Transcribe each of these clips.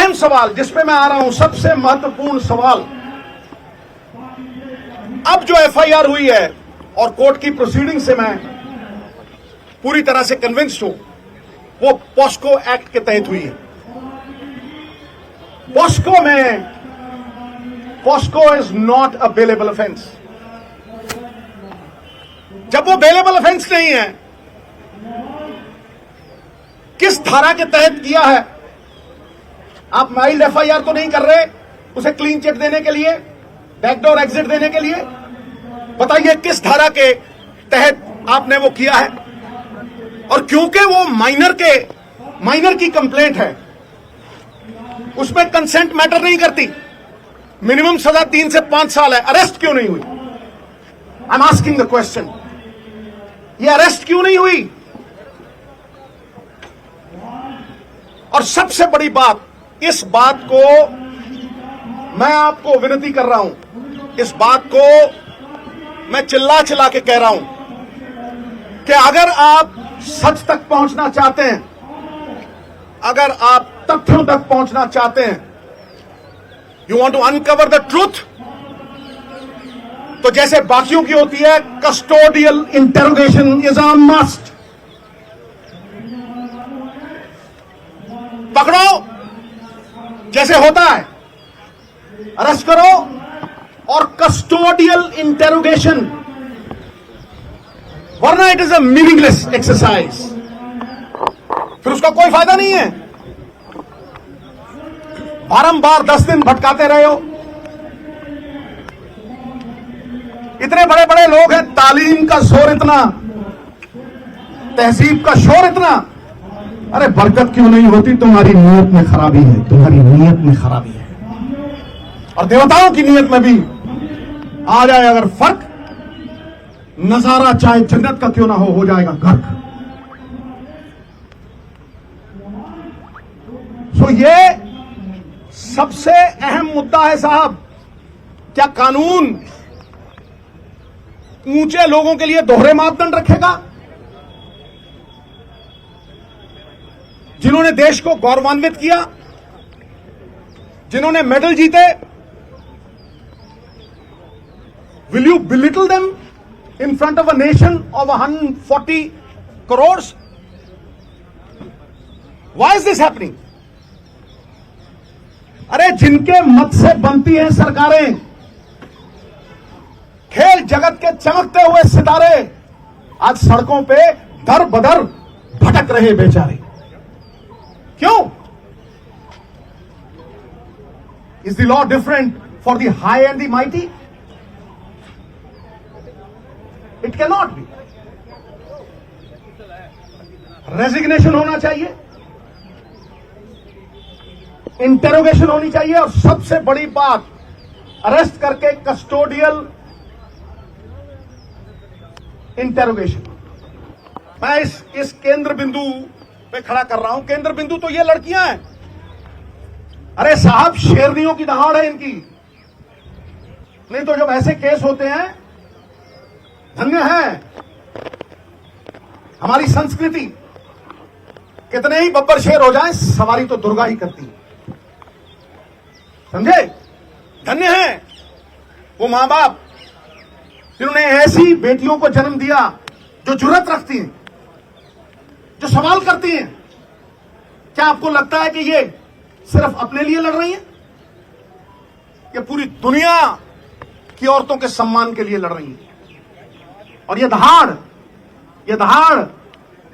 अहम सवाल जिस पे मैं आ रहा हूं, सबसे महत्वपूर्ण सवाल, अब जो एफआईआर हुई है और कोर्ट की प्रोसीडिंग से मैं पूरी तरह से कन्विंस्ड हूं, वो पॉस्को एक्ट के तहत हुई है। POCSO is not a bailable offence. जब वो बेलेबल ऑफेंस नहीं है, किस धारा के तहत किया है? आप माइल्ड एफआईआर तो नहीं कर रहे उसे क्लीन चिट देने के लिए, बैकडोर एग्जिट देने के लिए? बताइए किस धारा के तहत आपने वो किया है? और क्योंकि वो माइनर की कंप्लेंट है, उसमें कंसेंट मैटर नहीं करती। मिनिमम सजा 3 से 5 साल है। अरेस्ट क्यों नहीं हुई? I am asking the question, ये अरेस्ट क्यों नहीं हुई? और सबसे बड़ी बात, इस बात को मैं आपको विनती कर रहा हूं, इस बात को मैं चिल्ला चिल्ला के कह रहा हूं कि अगर आप सच तक पहुंचना चाहते हैं, अगर आप तथ्यों तक पहुंचना चाहते हैं, you want to uncover the truth, तो जैसे बाकियों की होती है, custodial interrogation is a must. पकड़ो जैसे होता है, अरेस्ट करो और कस्टोडियल इंटेरोगेशन, वरना it is a meaningless exercise, फिर उसका कोई फायदा नहीं है। बारंबार 10 दिन भटकाते रहे हो। इतने बड़े बड़े लोग हैं, तालीम का शोर इतना, तहजीब का शोर इतना, अरे बरकत क्यों नहीं होती? तुम्हारी नीयत में खराबी है, तुम्हारी नीयत में खराबी है। और देवताओं की नीयत में भी आ जाए अगर फर्क, नजारा चाहे जन्नत का क्यों ना हो जाएगा गर्क। सो ये सबसे अहम मुद्दा है साहब। क्या कानून ऊंचे लोगों के लिए दोहरे मापदंड रखेगा? जिन्होंने देश को गौरवान्वित किया, जिन्होंने मेडल जीते, will you belittle them in front of a nation of 140 crore? Why is this happening? अरे जिनके मत से बनती हैं सरकारें, खेल जगत के चमकते हुए सितारे, आज सड़कों पे दर बदर भटक रहे बेचारे। क्यों? Is the law different for the high and the mighty? It can not be. Resignation होना चाहिए, इंटेरोगेशन होनी चाहिए, और सबसे बड़ी बात, अरेस्ट करके कस्टोडियल इंटेरोगेशन। मैं इस केंद्र बिंदु पे खड़ा कर रहा हूं। केंद्र बिंदु तो ये लड़कियां हैं। अरे साहब, शेरनियों की दहाड़ है इनकी। नहीं तो जब ऐसे केस होते हैं, धन्य है हमारी संस्कृति। कितने ही बब्बर शेर हो जाएं, सवारी तो दुर्गा ही करती है, समझे? धन्य है वो मां बाप जिन्होंने ऐसी बेटियों को जन्म दिया जो जुर्रत रखती हैं, जो सवाल करती हैं। क्या आपको लगता है कि ये सिर्फ अपने लिए लड़ रही हैं? ये पूरी दुनिया की औरतों के सम्मान के लिए लड़ रही हैं। और ये दहाड़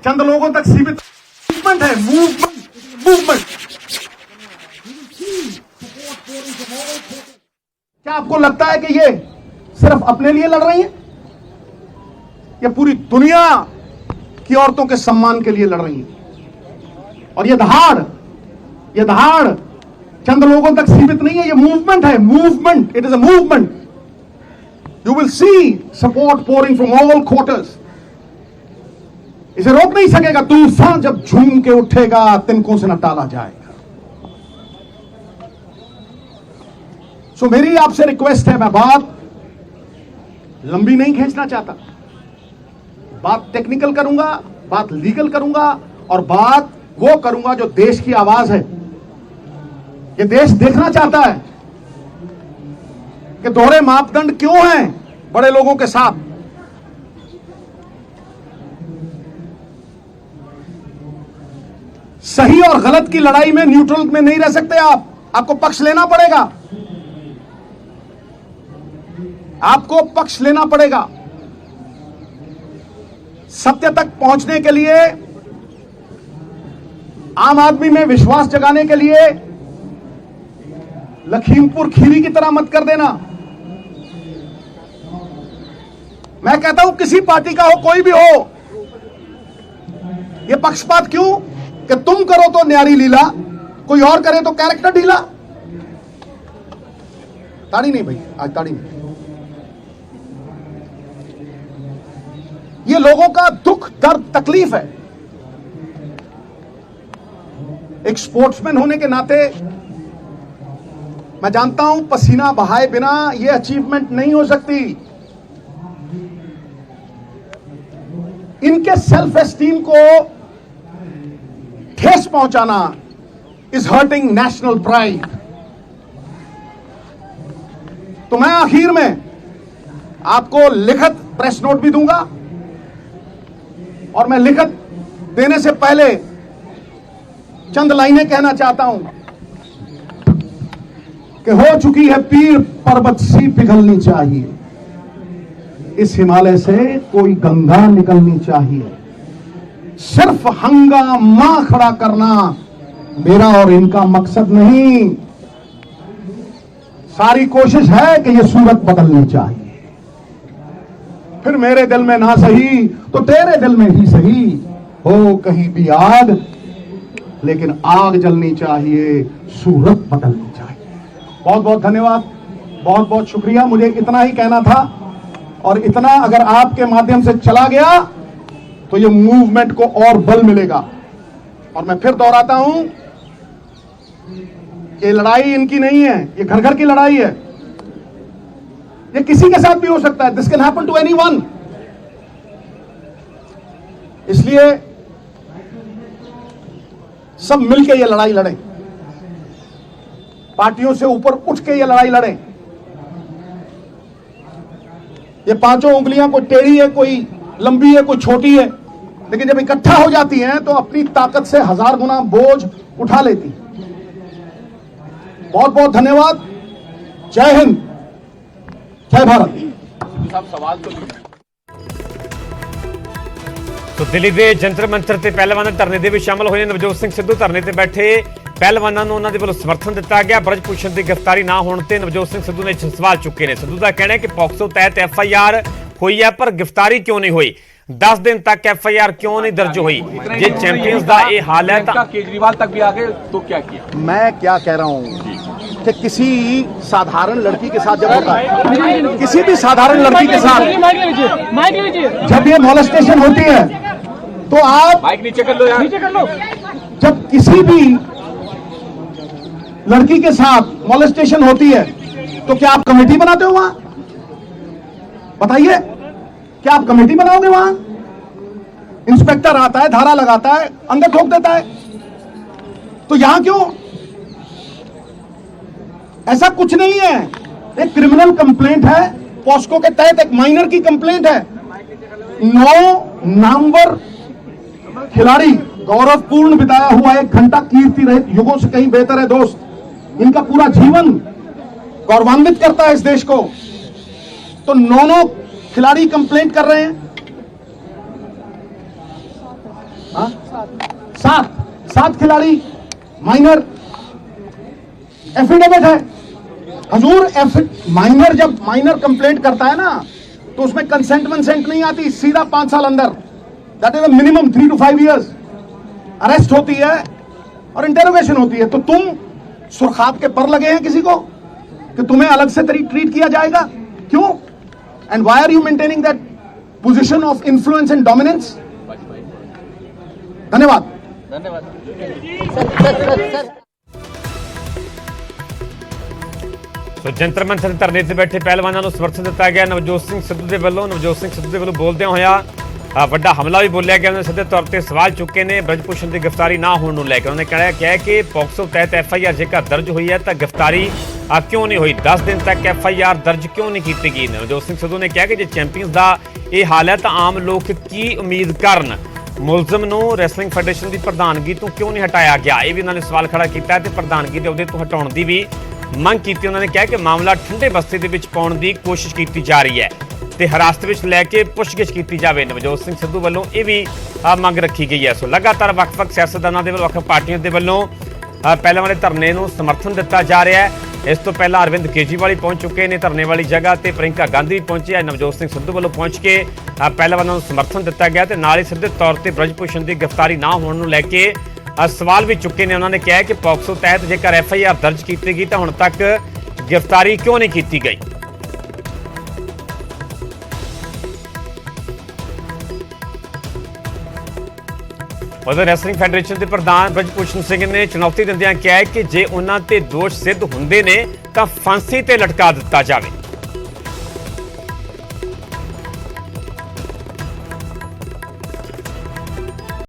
चंद लोगों तक सीमित मूवमेंट है, मूवमेंट। क्या आपको लगता है कि ये सिर्फ अपने लिए लड़ रही हैं? ये पूरी दुनिया की औरतों के सम्मान के लिए लड़ रही हैं। और ये दहाड़ चंद लोगों तक सीमित नहीं है, ये मूवमेंट है, movement. It is a movement. You will see support pouring from all quarters. इसे रोक नहीं सकेगा तूफान, जब झूम के उठेगा तिनकों से न टाला जाएगा। सो मेरी आपसे रिक्वेस्ट है, मैं बात लंबी नहीं खींचना चाहता, बात टेक्निकल करूंगा, बात लीगल करूंगा, और बात वो करूंगा जो देश की आवाज है, ये देश देखना चाहता है कि दोहरे मापदंड क्यों हैं बड़े लोगों के साथ। सही और गलत की लड़ाई में न्यूट्रल में नहीं रह सकते आप, आपको पक्ष लेना पड़ेगा, आपको पक्ष लेना पड़ेगा। सत्य तक पहुंचने के लिए, आम आदमी में विश्वास जगाने के लिए लखीमपुर खीरी की तरह मत कर देना। मैं कहता हूं किसी पार्टी का हो, कोई भी हो, यह पक्षपात क्यों कि तुम करो तो न्यारी लीला, कोई और करे तो कैरेक्टर ढीला। ताड़ी नहीं भाई, आज ताड़ी नहीं। ये लोगों का दुख, दर्द, तकलीफ है। एक स्पोर्ट्समैन होने के नाते मैं जानता हूं पसीना बहाए बिना यह अचीवमेंट नहीं हो सकती। इनके सेल्फ एस्टीम को ठेस पहुंचाना इज हर्टिंग नेशनल प्राइड। तो मैं आखिर में आपको लिखित प्रेस नोट भी दूंगा, और मैं लिखित देने से पहले चंद लाइनें कहना चाहता हूं कि हो चुकी है पीर पर्वत सी पिघलनी चाहिए, इस हिमालय से कोई गंगा निकलनी चाहिए। सिर्फ हंगामा खड़ा करना मेरा और इनका मकसद नहीं, सारी कोशिश है कि यह सूरत बदलनी चाहिए। फिर मेरे दिल में ना सही तो तेरे दिल में ही सही, हो कहीं भी आग, लेकिन आग जलनी चाहिए, सूरत बदलनी चाहिए। बहुत बहुत धन्यवाद, बहुत बहुत शुक्रिया। मुझे इतना ही कहना था, और इतना अगर आपके माध्यम से चला गया तो ये मूवमेंट को और बल मिलेगा। और मैं फिर दोहराता हूं कि लड़ाई इनकी नहीं है, ये घर घर की लड़ाई है। ये किसी के साथ भी हो सकता है, this can happen to anyone. इसलिए सब मिलकर ये लड़ाई लड़ें, पार्टियों से ऊपर उठ के ये लड़ाई लड़ें। ये पांचों उंगलियां कोई टेढ़ी है, कोई लंबी है, कोई छोटी है, लेकिन जब इकट्ठा हो जाती हैं तो अपनी ताकत से 1000 गुना बोझ उठा लेती। बहुत बहुत धन्यवाद। जय हिंद, जय भारत। सवाल तो दिल्ली ਦੇ ਜੰਤਰ ਮੰਤਰ ਤੇ ਪਹਿਲਵਾਨਾਂ ਧਰਨੇ ਦੇ ਵਿੱਚ ਸ਼ਾਮਲ ਹੋਏ ਨਵਜੋਤ ਸਿੰਘ ਸਿੱਧੂ ਧਰਨੇ ਤੇ ਬੈਠੇ ਪਹਿਲਵਾਨਾਂ ਨੂੰ ਉਹਨਾਂ ਦੇ ਵੱਲੋਂ ਸਮਰਥਨ ਦਿੱਤਾ ਗਿਆ। ਬ੍ਰਜ ਭੂਸ਼ਣ ਦੀ ਗ੍ਰਿਫਤਾਰੀ ਨਾ ਹੋਣ ਤੇ ਨਵਜੋਤ ਸਿੰਘ ਸਿੱਧੂ ਨੇ ਸਵਾਲ ਚੁੱਕੇ ਨੇ। ਸਿੱਧੂ ਦਾ ਕਹਿਣਾ ਹੈ ਕਿ ਪੌਕਸੋ ਤਹਿਤ FIR ਹੋਈ ਹੈ ਪਰ ਗ੍ਰਿਫਤਾਰੀ ਕਿਉਂ ਨਹੀਂ ਹੋਈ, 10 दिन तक FIR क्यों नहीं दर्ज हुई। जे चैंपियंस का ये हाल है तो केजरीवाल तक भी आ गए तो क्या किया। मैं क्या कह रहा हूं कि किसी साधारण लड़की के साथ जब होता है, किसी भी साधारण लड़की के साथ जब ये मॉलेस्टेशन होती है तो आप माइक नीचे कर लो यार, नीचे कर लो। जब किसी भी लड़की के साथ मॉलेस्टेशन होती है तो क्या आप कमेटी बनाते हो वहां? बताइए, क्या आप कमेटी बनाओगे वहां? इंस्पेक्टर आता है, धारा लगाता है, अंदर ठोक देता है। तो यहां क्यों? ऐसा कुछ नहीं है। एक क्रिमिनल कंप्लेंट है, पॉस्को के तहत एक माइनर की कंप्लेंट है। 9 नामवर खिलाड़ी गौरवपूर्ण बिताया हुआ 1 घंटा कीर्ति रहित युगों से कहीं बेहतर है दोस्त। इनका पूरा जीवन गौरवान्वित करता है इस देश को। तो 9 खिलाड़ी कंप्लेंट कर रहे हैं। 7 खिलाड़ी माइनर एफिडेविट है। हजूर, माइनर जब माइनर कंप्लेंट करता है ना तो उसमें कंसेंट नहीं आती, सीधा 5 साल अंदर, that is minimum 3 to 5 years arrest होती है और इंटेरोगेशन होती है। तो तुम सुरखाब के पर लगे हैं किसी को कि तुम्हें अलग से ट्रीट किया जाएगा, क्यों? And why are you maintaining that position of influence and dominance? धन्यवाद। तो जंतर मंतर धरने ते बैठे पहलवानों को समर्थन दिता गया। नवजोत सिंह सिद्धू के वलों बोलदे होया ਵੱਡਾ ਹਮਲਾ ਵੀ ਬੋਲਿਆ ਗਿਆ। ਉਹਨਾਂ ਸਿੱਧੇ ਤੌਰ ਤੇ ਸਵਾਲ ਚੁੱਕੇ ਨੇ ਬ੍ਰਜ ਭੂਸ਼ਣ ਦੀ ਗ੍ਰਿਫਤਾਰੀ ਨਾ ਹੋਣ ਨੂੰ ਲੈ ਕੇ। ਉਹਨਾਂ ਨੇ ਕਿਹਾ ਕਿ ਪੋਕਸੋ ਤਹਿਤ FIR ਜੇਕਰ ਦਰਜ ਹੋਈ ਹੈ ਤਾਂ ਗ੍ਰਿਫਤਾਰੀ ਕਿਉਂ ਨਹੀਂ ਹੋਈ, 10 ਦਿਨ ਤੱਕ FIR ਦਰਜ ਕਿਉਂ ਨਹੀਂ ਕੀਤੀ ਗਈ। ਨਵਜੋਤ ਸਿੰਘ ਸਿੱਧੂ ਨੇ ਕਿਹਾ ਕਿ ਜੇ ਚੈਂਪੀਅਨਸ ਦਾ ਇਹ ਹਾਲ ਹੈ ਤਾਂ ਆਮ ਲੋਕ ਕੀ ਉਮੀਦ ਕਰਨ, ਮੁਲਜ਼ਮ ਨੂੰ ਰੈਸਲਿੰਗ ਫੈਡਰੇਸ਼ਨ ਦੀ ਪ੍ਰਧਾਨਗੀ ਤੋਂ ਕਿਉਂ ਨਹੀਂ ਹਟਾਇਆ ਗਿਆ। ਇਹ ਵੀ ਉਹਨਾਂ ਨੇ ਸਵਾਲ ਖੜਾ ਕੀਤਾ ਤੇ ਪ੍ਰਧਾਨਗੀ ਦੇ ਅਹੁਦੇ ਤੋਂ ਹਟਾਉਣ ਦੀ ਵੀ ਮੰਗ ਕੀਤੀ। ਉਹਨਾਂ ਨੇ ਕਿਹਾ ਕਿ ਮਾਮਲਾ ਠੰਡੇ ਬਸਤੇ ਦੇ ਵਿੱਚ ਪਾਉਣ ਦੀ ਕੋਸ਼ਿਸ਼ ਕੀਤੀ ਜਾ ਰਹੀ ਹੈ ਤੇ ਹਿਰਾਸਤ ਵਿੱਚ ਲੈ ਕੇ ਪੁੱਛਗਿੱਛ ਕੀਤੀ ਜਾਵੇ। ਨਵਜੋਤ ਸਿੰਘ ਸਿੱਧੂ ਵੱਲੋਂ ਇਹ ਵੀ ਮੰਗ ਰੱਖੀ ਗਈ ਹੈ। ਸੋ ਲਗਾਤਾਰ ਵੱਖ-ਵੱਖ ਸਿਆਸਤਦਾਨਾਂ ਦੇ ਵੱਲੋਂ, ਵੱਖ ਪਾਰਟੀਆਂ ਦੇ ਵੱਲੋਂ ਪਹਿਲਾਂ ਵਾਲੇ ਧਰਨੇ ਨੂੰ ਸਮਰਥਨ ਦਿੱਤਾ ਜਾ ਰਿਹਾ ਹੈ। ਇਸ ਤੋਂ ਪਹਿਲਾਂ ਅਰਵਿੰਦ ਕੇਜਰੀਵਾਲ ਵੀ ਪਹੁੰਚ ਚੁੱਕੇ ਨੇ ਧਰਨੇ ਵਾਲੀ ਜਗ੍ਹਾ ਤੇ, ਪ੍ਰਿੰਕਾ ਗਾਂਧੀ ਵੀ ਪਹੁੰਚੀ ਹੈ। ਨਵਜੋਤ ਸਿੰਘ ਸਿੱਧੂ ਵੱਲੋਂ ਪਹੁੰਚ ਕੇ ਪਹਿਲਵਾਨਾਂ ਨੂੰ ਸਮਰਥਨ ਦਿੱਤਾ ਗਿਆ ਤੇ ਨਾਲ ਹੀ ਸਿੱਧੇ ਤੌਰ ਤੇ ਬ੍ਰਜ ਭੂਸ਼ਣ ਦੀ ਗ੍ਰਿਫਤਾਰੀ ਨਾ ਹੋਣ ਨੂੰ ਲੈ ਕੇ ਸਵਾਲ ਵੀ ਚੁੱਕੇ ਨੇ। ਉਹਨਾਂ ਨੇ ਕਿਹਾ ਕਿ ਪੋਕਸੋ ਤਹਿਤ ਜੇਕਰ FIR ਦਰਜ ਕੀਤੀ ਗਈ ਤਾਂ ਹੁਣ ਤੱਕ ਗ੍ਰਿਫਤਾਰੀ ਕਿਉਂ ਨਹੀਂ ਕੀਤੀ ਗਈ। ਉਧਰ ਰੈਸਲਿੰਗ ਫੈਡਰੇਸ਼ਨ ਦੇ ਪ੍ਰਧਾਨ ਬ੍ਰਜ ਭੂਸ਼ਣ ਸਿੰਘ ਨੇ ਚੁਣੌਤੀ ਦਿੰਦਿਆਂ ਕਿਹਾ ਕਿ ਜੇ ਉਹਨਾਂ ਤੇ ਦੋਸ਼ ਸਿੱਧ ਹੁੰਦੇ ਨੇ ਤਾਂ ਫਾਂਸੀ ਤੇ ਲਟਕਾ ਦਿੱਤਾ ਜਾਵੇ।